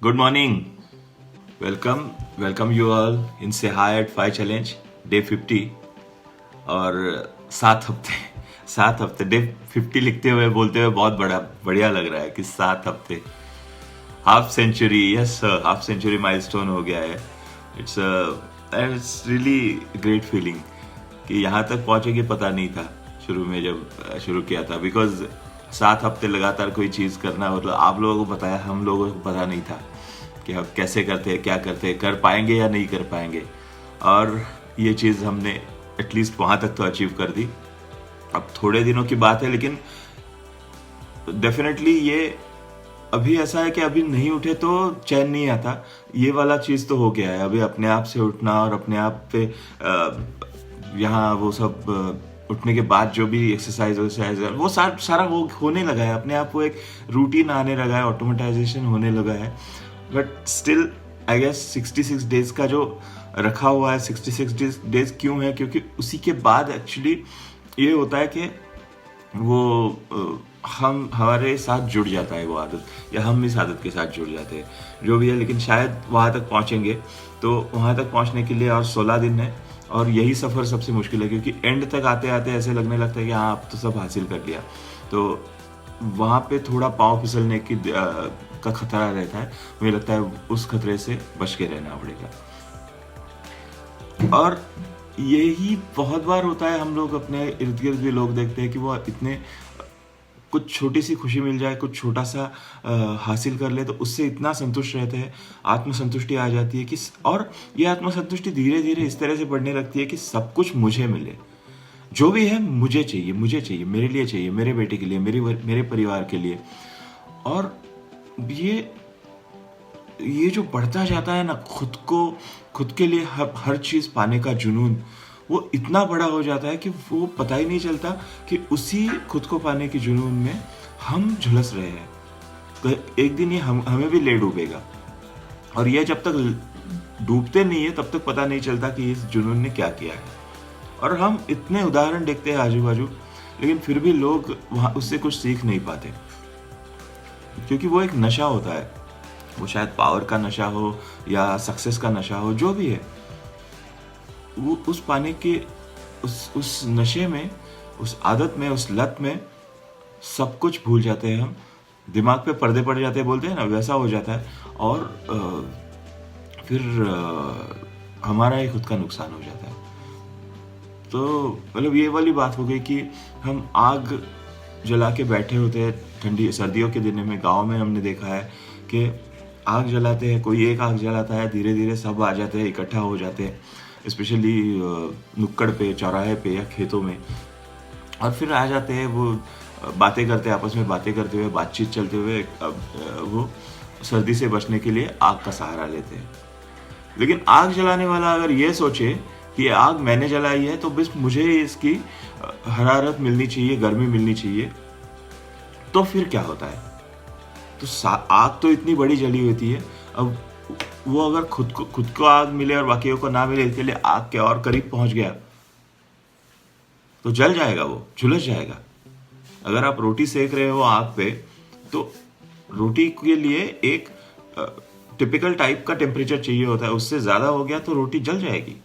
Good morning. Welcome you all in से high at 5 challenge day 50. और 7 हफ्ते day 50 लिखते हुए बोलते हुए बहुत बढ़िया लग रहा है कि 7 हफ्ते, half century. Yes, half century milestone हो गया है. इट्स रियली ग्रेट फीलिंग कि यहाँ तक पहुंचेगी पता नहीं था शुरू में जब शुरू किया था. बिकॉज 7 हफ्ते लगातार कोई चीज़ करना, मतलब आप लोगों को बताया, हम लोगों को पता नहीं था कि हम कैसे करते, क्या करते, कर पाएंगे या नहीं कर पाएंगे. और ये चीज़ हमने एटलीस्ट वहाँ तक तो अचीव कर दी. अब थोड़े दिनों की बात है, लेकिन डेफिनेटली ये अभी ऐसा है कि अभी नहीं उठे तो चैन नहीं आता. ये वाला चीज़ तो हो गया है. अभी अपने आप से उठना और अपने आप पे यहाँ वो सब उठने के बाद जो भी एक्सरसाइज वो सारा वो होने लगा है अपने आप. वो एक रूटीन आने लगा है, ऑटोमेटाइजेशन होने लगा है. But still I guess 66 days का जो रखा हुआ है, 66 डेज क्यों है? क्योंकि उसी के बाद एक्चुअली ये होता है कि वो हम हमारे साथ जुड़ जाता है वो आदत, या हम इस आदत के साथ जुड़ जाते हैं, जो भी है. लेकिन शायद वहाँ तक पहुँचेंगे, तो वहाँ तक पहुँचने के लिए और 16 दिन है. और यही सफ़र सबसे मुश्किल है, क्योंकि एंड तक आते आते ऐसे लगने लगता है कि हाँ अब तो सब हासिल कर लिया. तो वहाँ पे थोड़ा पाँव फिसलने की का खतरा रहता है. मुझे लगता है उस खतरे से बच के रहना पड़ेगा. और यही बहुत बार होता है. हम लोग अपने इर्द गिर्द भी लोग देखते हैं कि वो इतने कुछ छोटी सी खुशी मिल जाए, कुछ छोटा सा हासिल कर ले, तो उससे इतना संतुष्ट रहते हैं. आत्मसंतुष्टि आ जाती है कि, और ये आत्मसंतुष्टि धीरे धीरे इस तरह से बढ़ने लगती है कि सब कुछ मुझे मिले, जो भी है मुझे चाहिए, मेरे लिए चाहिए, मेरे बेटे के लिए, मेरे परिवार के लिए. और ये जो बढ़ता जाता है ना, खुद के लिए हर चीज़ पाने का जुनून, वो इतना बड़ा हो जाता है कि वो पता ही नहीं चलता कि उसी खुद को पाने के जुनून में हम झुलस रहे हैं. तो एक दिन ये हमें भी ले डूबेगा. और ये जब तक डूबते नहीं है तब तक पता नहीं चलता कि इस जुनून ने क्या किया है. और हम इतने उदाहरण देखते हैं आजू बाजू, लेकिन फिर भी लोग वहाँ उससे कुछ सीख नहीं पाते, क्योंकि वो एक नशा होता है. वो शायद पावर का नशा हो या सक्सेस का नशा हो, जो भी है, वो उस पाने के उस नशे में, उस आदत में, उस लत में सब कुछ भूल जाते हैं हम. दिमाग पे पर्दे पड़ जाते हैं, बोलते हैं ना, वैसा हो जाता है. और फिर हमारा ही खुद का नुकसान हो जाता है. तो मतलब ये वाली बात हो गई कि हम आग जला के बैठे होते हैं ठंडी सर्दियों के दिनों में. गाँव में हमने देखा है कि आग जलाते हैं, कोई एक आग जलाता है, धीरे धीरे सब आ जाते हैं, इकट्ठा हो जाते हैं, स्पेशली नुक्कड़ पे, चौराहे पे या खेतों में. और फिर आ जाते हैं, वो बातें करते हैं, आपस में बातें करते हुए, बातचीत चलते हुए वो सर्दी से बचने के लिए आग का सहारा लेते हैं. लेकिन आग जलाने वाला अगर ये सोचे कि ये आग मैंने जलाई है, तो बस मुझे इसकी हरारत मिलनी चाहिए, गर्मी मिलनी चाहिए, तो फिर क्या होता है? तो आग तो इतनी बड़ी जली होती है. अब वो अगर खुद को आग मिले और बाकियों को ना मिले, इसके लिए आग के और करीब पहुंच गया तो जल जाएगा, वो झुलस जाएगा. अगर आप रोटी सेक रहे हो आग पे, तो रोटी के लिए एक टिपिकल टाइप का टेम्परेचर चाहिए होता है. उससे ज्यादा हो गया तो रोटी जल जाएगी.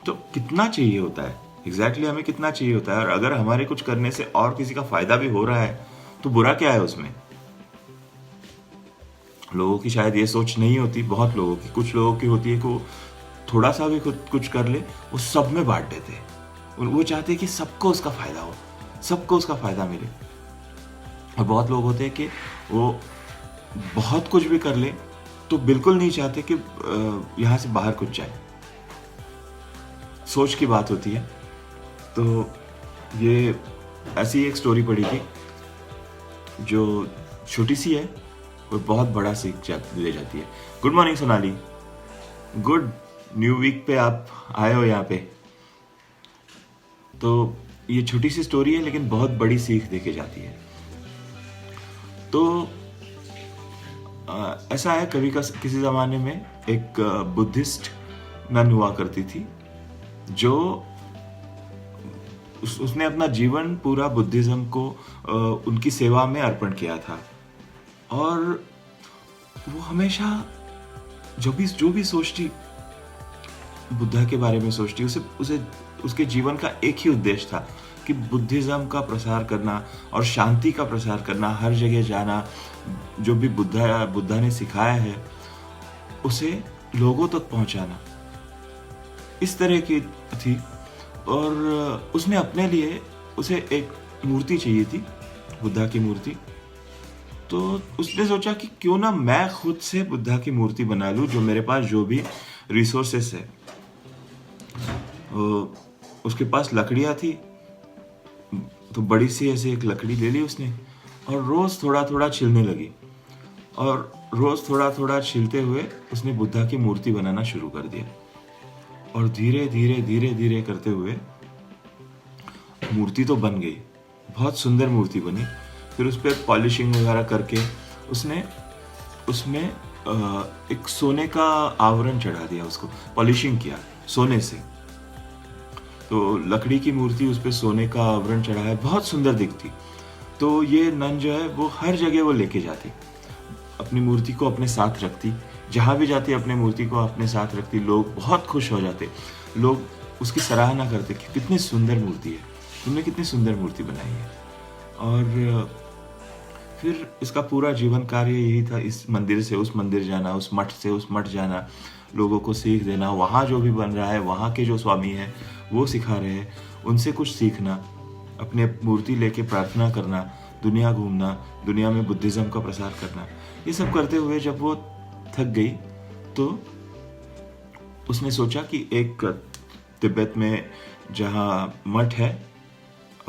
तो कितना चाहिए होता है एग्जैक्टली हमें कितना चाहिए होता है? और अगर हमारे कुछ करने से और किसी का फायदा भी हो रहा है, तो बुरा क्या है उसमें? लोगों की शायद ये सोच नहीं होती, बहुत लोगों की, कुछ लोगों की होती है कि वो थोड़ा सा भी खुद कुछ कर ले, वो सब में बांट देते हैं. वो चाहते हैं कि सबको उसका फायदा हो, सबको उसका फायदा मिले. और बहुत लोग होते हैं कि वो बहुत कुछ भी कर ले तो बिल्कुल नहीं चाहते कि यहाँ से बाहर कुछ जाए. सोच की बात होती है. तो ये ऐसी एक स्टोरी पढ़ी थी जो छोटी सी है और बहुत बड़ा सीख ले जाती है. Good morning Sonali, good new week पे आप आए हो यहाँ पे. तो ये छोटी सी स्टोरी है, लेकिन बहुत बड़ी सीख देके जाती है. तो ऐसा है, कभी किसी ज़माने में एक बुद्धिस्ट नन हुआ करती थी, जो उसने अपना जीवन पूरा बुद्धिज्म को उनकी सेवा में अर्पण किया था. और वो हमेशा जो भी सोचती बुद्धा के बारे में सोचती, उसे उसे उसके जीवन का एक ही उद्देश्य था कि बुद्धिज्म का प्रसार करना और शांति का प्रसार करना, हर जगह जाना, जो भी बुद्धा ने सिखाया है उसे लोगों तक पहुंचाना, इस तरह की थी। और उसने अपने लिए, उसे एक मूर्ति चाहिए थी, बुद्धा की मूर्ति। तो उसने सोचा कि क्यों ना मैं खुद से बुद्धा की मूर्ति बना लूं, जो मेरे पास जो भी रिसोर्सेस है। उसके पास लकड़ियाँ थी, तो बड़ी सी ऐसे एक लकड़ी ले ली उसने और रोज थोड़ा थोड़ा छिलने लगी। और रोज थोड़ा थोड़ा छिलते हुए उसने बुद्धा की मूर्ति बनाना शुरू कर दिया। और धीरे धीरे धीरे धीरे करते हुए मूर्ति तो बन गई, बहुत सुंदर मूर्ति बनी। फिर उस पर पॉलिशिंग वगैरह करके उसने उसमें एक सोने का आवरण चढ़ा दिया, उसको पॉलिशिंग किया सोने से। तो लकड़ी की मूर्ति, उस पर सोने का आवरण चढ़ा है, बहुत सुंदर दिखती। तो ये नन जो है वो हर जगह वो लेके जाती, अपनी मूर्ति को अपने साथ रखती, जहाँ भी जाती अपने मूर्ति को अपने साथ रखती। लोग बहुत खुश हो जाते, लोग उसकी सराहना करते कि कितनी सुंदर मूर्ति है, तुमने कितनी सुंदर मूर्ति बनाई है। और फिर इसका पूरा जीवन कार्य यही था, इस मंदिर से उस मंदिर जाना, उस मठ से उस मठ जाना, लोगों को सीख देना, वहाँ जो भी बन रहा है, वहाँ के जो स्वामी हैं वो सिखा रहे हैं, उनसे कुछ सीखना, अपने मूर्ति लेके प्रार्थना करना, दुनिया घूमना, दुनिया में बुद्धिज्म का प्रसार करना। ये सब करते हुए जब वो थक गई तो उसने सोचा कि एक तिब्बत में जहाँ मठ है,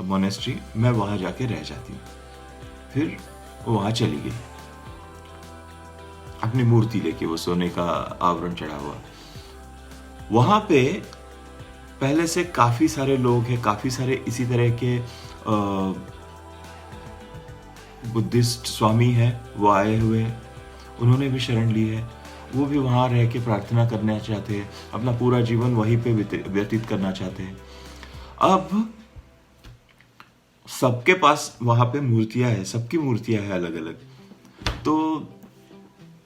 मोनेस्ट्री, मैं वहाँ जाके रह जाती हूँ। फिर वो वहाँ चली गई अपनी मूर्ति लेके, वो सोने का आवरण चढ़ा हुआ। वहाँ पे पहले से काफी सारे लोग हैं, काफी सारे इसी तरह के बुद्धिस्ट स्वामी हैं, वो आए हुए हैं, उन्होंने भी शरण ली है। वो भी वहाँ रह के प्रार्थना करना चाहते हैं, अपना पूरा जीवन वहीं पे व्यतीत करना चाहते हैं। अब सबके पास वहाँ पे मूर्तियाँ हैं, सबकी मूर्तियाँ हैं अलग अलग। तो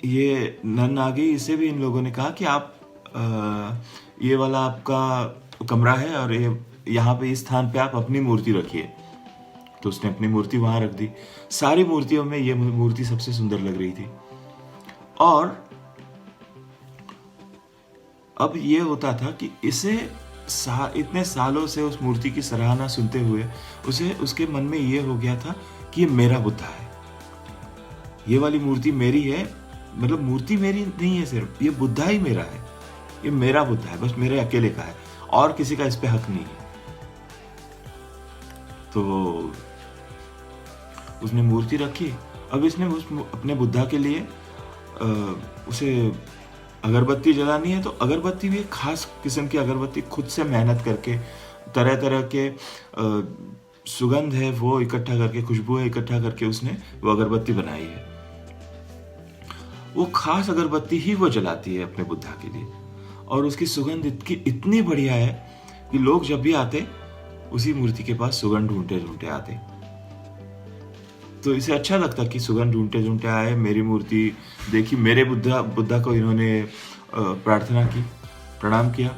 ये नन आ गई, इसे भी इन लोगों ने कहा कि आप ये वाला आपका कमरा है और ये यहाँ पे इस स्थान पे आप अपनी मूर्ति रखिए। तो उसने अपनी मूर्ति वहां रख दी। सारी मूर्तियों में ये मूर्ति सबसे सुंदर लग रही थी। और अब ये होता था कि इसे इतने सालों से उस मूर्ति की सराहना सुनते हुए उसे उसके मन में ये हो गया था कि ये मेरा बुद्धा है, ये वाली मूर्ति मेरी है, मतलब मूर्ति मेरी नहीं है सिर्फ, ये बुद्धा ही मेरा है, ये मेरा बुद्धा है, बस मेरे अकेले का है और किसी का इस पे हक नहीं है। तो उसने मूर्ति रखी। अब इसने अपने बुद्धा के लिए उसे अगरबत्ती जलानी है, तो अगरबत्ती भी एक खास किस्म की अगरबत्ती, खुद से मेहनत करके, तरह तरह के सुगंध है वो इकट्ठा करके, खुशबू है इकट्ठा करके उसने वो अगरबत्ती बनाई है। वो खास अगरबत्ती ही वो जलाती है अपने बुद्धा के लिए, और उसकी सुगंध इतनी बढ़िया है कि लोग जब भी आते उसी मूर्ति के पास सुगंध ढूंढते ढूंढते आते। तो इसे अच्छा लगता कि सुगंध ढूंढते ढूंढते आए, मेरी मूर्ति देखी, मेरे बुद्धा को इन्होंने प्रार्थना की, प्रणाम किया।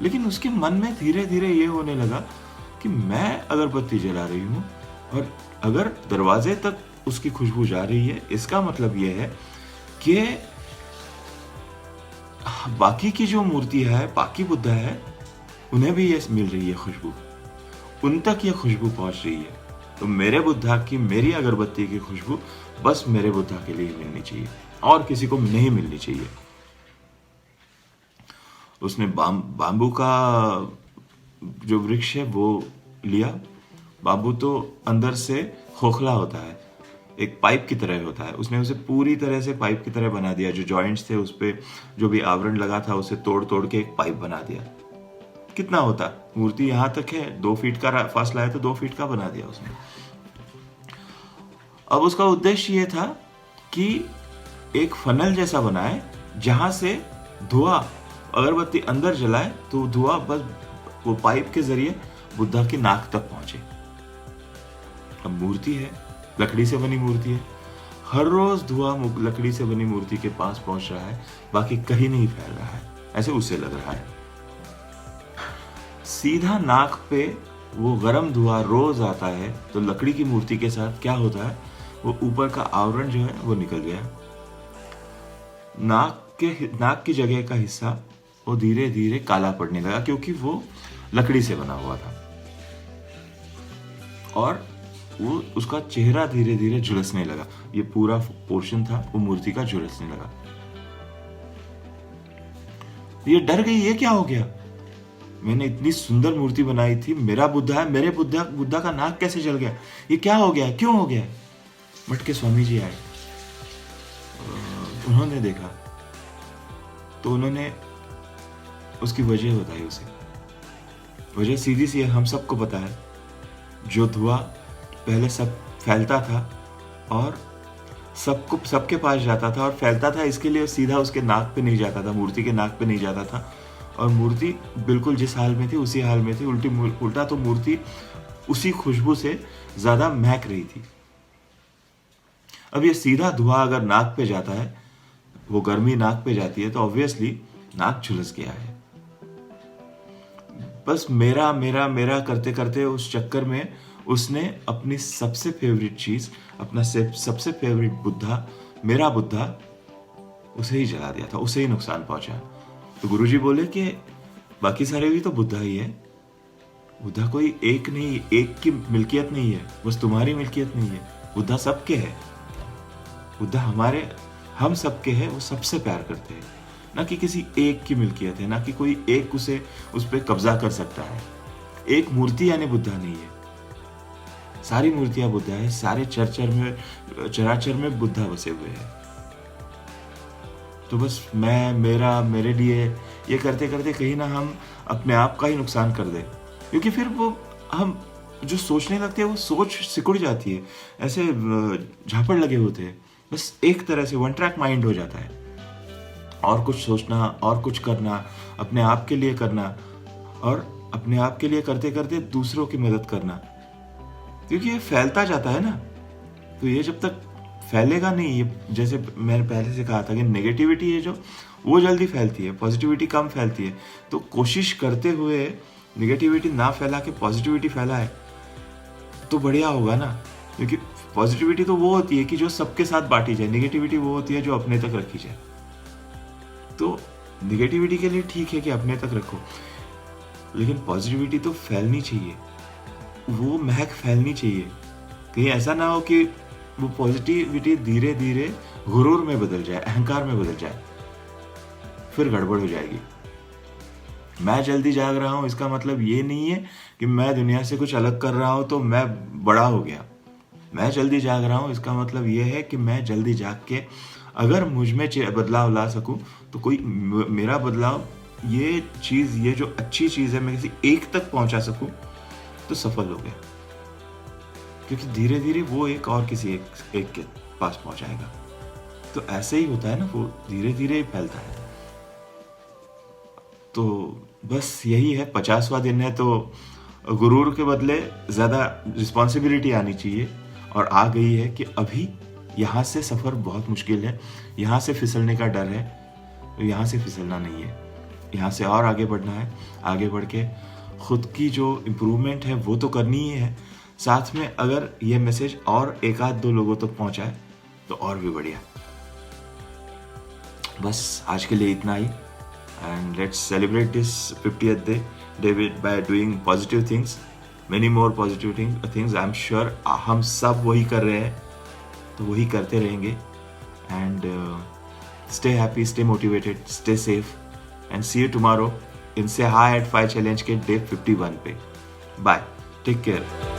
लेकिन उसके मन में धीरे धीरे ये होने लगा कि मैं अगरबत्ती जला रही हूँ और अगर दरवाजे तक उसकी खुशबू जा रही है, इसका मतलब ये है कि बाकी की जो मूर्ति है, बाकी बुद्धा है, उन्हें भी ये मिल रही है खुशबू, उन तक ये खुशबू पहुंच रही है। तो मेरे बुद्धा की, मेरी अगरबत्ती की खुशबू बस मेरे बुद्धा के लिए मिलनी चाहिए और किसी को नहीं मिलनी चाहिए। उसने बाम्बू का जो वृक्ष है वो लिया। बाम्बू तो अंदर से खोखला होता है, एक पाइप की तरह होता है। उसने उसे पूरी तरह से पाइप की तरह बना दिया। जो जॉइंट्स थे, उस पे जो भी आवरण लगा था, उसे तोड़ तोड़ के एक पाइप बना दिया। कितना होता, मूर्ति यहां तक है, 2 फीट का फासला है तो 2 फीट का बना दिया उसने। अब उसका उद्देश्य ये था कि एक फनल जैसा बनाए, जहां से धुआं, अगरबत्ती अंदर जलाए तो धुआं बस वो पाइप के जरिए बुद्धा की नाक तक पहुंचे। अब मूर्ति है, लकड़ी से बनी मूर्ति है, हर रोज धुआं लकड़ी से बनी मूर्ति के पास पहुंच रहा है, बाकी कहीं नहीं फैल रहा है, ऐसे उसे लग रहा है। सीधा नाक पे वो गरम धुआं रोज आता है, तो लकड़ी की मूर्ति के साथ क्या होता है, वो ऊपर का आवरण जो है वो निकल गया। नाक की जगह का हिस्सा वो धीरे धीरे काला पड़ने लगा, क्योंकि वो लकड़ी से बना हुआ था, और वो उसका चेहरा धीरे धीरे झुलसने लगा। ये पूरा पोर्शन था वो मूर्ति का झुलसने लगा। ये डर गई, ये क्या हो गया, मैंने इतनी सुंदर मूर्ति बनाई थी, मेरा बुद्धा है, मेरे बुद्धा का नाक कैसे जल गया, ये क्या हो गया, क्यों हो गया। मटके स्वामी जी आए, उन्होंने देखा तो उन्होंने उसकी वजह बताई उसे। वजह सीधी सी है, हम सबको पता है, जो धुआं पहले सब फैलता था और सबके पास जाता था और फैलता था, इसके लिए सीधा उसके नाक पे नहीं जाता था, मूर्ति के नाक पे नहीं जाता था, और मूर्ति बिल्कुल जिस हाल में थी उसी हाल में थी। उल्टा तो मूर्ति उसी खुशबू से ज्यादा महक रही थी। अब ये सीधा धुआं अगर नाक पे जाता है, वो गर्मी नाक पे जाती है, तो ऑब्वियसली नाक झुलस गया है। बस मेरा मेरा मेरा करते करते उस चक्कर में उसने अपनी सबसे फेवरेट चीज, अपना सबसे फेवरेट बुद्धा, मेरा बुद्धा, उसे ही जला दिया था, उसे ही नुकसान पहुंचा। तो गुरुजी बोले कि बाकी सारे भी तो बुद्धा ही है, बुद्धा कोई एक नहीं, एक की मिल्कियत नहीं है, बस तुम्हारी मिल्कियत नहीं है, बुद्धा सबके है, बुद्धा हम सबके है, वो सबसे प्यार करते हैं, ना कि किसी एक की मिल्कियत है, ना कि कोई एक उस पर कब्जा कर सकता है। एक मूर्ति यानी बुद्धा नहीं है, सारी मूर्तियां बुद्धा है, सारे चराचर में बुद्धा बसे हुए हैं। तो बस मैं मेरे लिए ये करते करते कहीं ना हम अपने आप का ही नुकसान कर दे, क्योंकि फिर वो हम जो सोचने लगते हैं वो सोच सिकुड़ जाती है, ऐसे झापड़ लगे होते हैं, बस एक तरह से वन ट्रैक माइंड हो जाता है, और कुछ सोचना और कुछ करना, अपने आप के लिए करना, और अपने आप के लिए करते करते दूसरों की मदद करना, क्योंकि ये फैलता जाता है ना। तो ये जब तक फैलेगा नहीं, ये जैसे मैंने पहले से कहा था कि नेगेटिविटी है जो, वो जल्दी फैलती है, पॉजिटिविटी कम फैलती है। तो कोशिश करते हुए नेगेटिविटी ना फैला के पॉजिटिविटी फैलाए तो बढ़िया होगा ना, क्योंकि पॉजिटिविटी तो वो होती है कि जो सबके साथ बांटी जाए, नेगेटिविटी वो होती है जो अपने तक रखी जाए। तो नेगेटिविटी के लिए ठीक है कि अपने तक रखो, लेकिन पॉजिटिविटी तो फैलनी चाहिए, वो महक फैलनी चाहिए। कहीं ऐसा ना हो कि वो पॉजिटिविटी धीरे धीरे गुरूर में बदल जाए, अहंकार में बदल जाए, फिर गड़बड़ हो जाएगी। मैं जल्दी जाग रहा हूं, इसका मतलब ये नहीं है कि मैं दुनिया से कुछ अलग कर रहा हूं तो मैं बड़ा हो गया। मैं जल्दी जाग रहा हूं, इसका मतलब ये है कि मैं जल्दी जाग के अगर मुझ में बदलाव ला सकूं, तो कोई मेरा बदलाव, ये चीज, ये जो अच्छी चीज है, मैं किसी एक तक पहुंचा सकूं तो सफल हो गया, क्योंकि धीरे धीरे वो एक और किसी एक के पास पहुंचाएगा। तो ऐसे ही होता है ना, वो धीरे धीरे फैलता है। तो बस यही है, 50वां दिन है, तो गुरूर के बदले ज्यादा रिस्पॉन्सिबिलिटी आनी चाहिए, और आ गई है कि अभी यहाँ से सफर बहुत मुश्किल है, यहाँ से फिसलने का डर है, तो यहाँ से फिसलना नहीं है, यहाँ से और आगे बढ़ना है। आगे बढ़ के खुद की जो इम्प्रूवमेंट है वो तो करनी ही है, साथ में अगर ये मैसेज और एक आध दो लोगों तक पहुंचाए तो और भी बढ़िया। बस आज के लिए इतना ही, and let's celebrate this 50th day by doing positive things, many more positive things. I am sure हम सब वही कर रहे हैं, तो वही करते रहेंगे। And stay happy, stay motivated, stay safe, and see you tomorrow in से हाई एट 5 चैलेंज के डे 51 पे। Bye, take care.